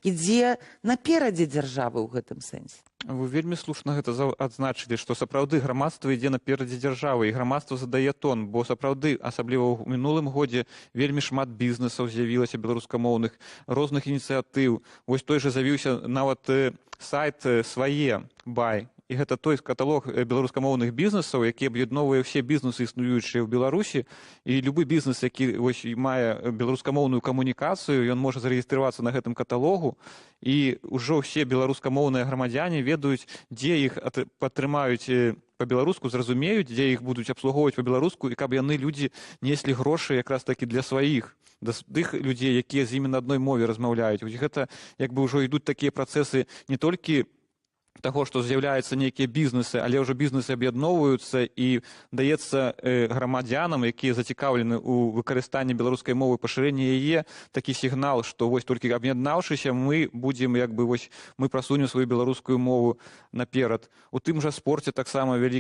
ідзе наперадзе дзяржавы ў гэтым сэнсе. Вы вельмі слушна гэта адзначылі, што сапраўды грамадства ідзе наперадзе дзяржавы, і грамадства задае тон, бо сапраўды, асабліва ў мінулым годзе, вельмі шмат бізнесаў з'явілася беларускамоўных, розных ініцыятыў. Вось той жа з'явіўся нават сайт «Свае бай». І гэта той каталог беларускамоўных бізнесаў, які аб'ядноўвае ўсе бізнесы, існуючыя ў Беларусі. І любы бізнес, які мае беларускамоўную камунікацыю, ён можа зарэгістравацца на гэтым каталогу. І ўжо ўсе беларускамоўныя грамадзяне ведаюць, дзе іх падтрымаюць па-беларуску, зразумеюць, дзе іх будуць абслугоўваць па-беларуску, і каб яны, людзі, неслі грошы якраз такі для сваіх, да тых людзей, якія з імі на адной мове размаўляюць. Гэта як бы ўжо ідуць такія працэсы не толькі таго, што з'яўляюцца нейкія бізнесы, але ўжо бізнесы аб'ядноўваюцца і даецца грамадзянам, якія зацікаўлены ў выкарыстанні беларускай мовы, пашырэнні яе, такі сігнал, што вось толькі аб'яднаўшыся, мы будзем, як бы, вось, мы прасунем сваю беларускую мову наперад. У тым жа спорце таксама вялікі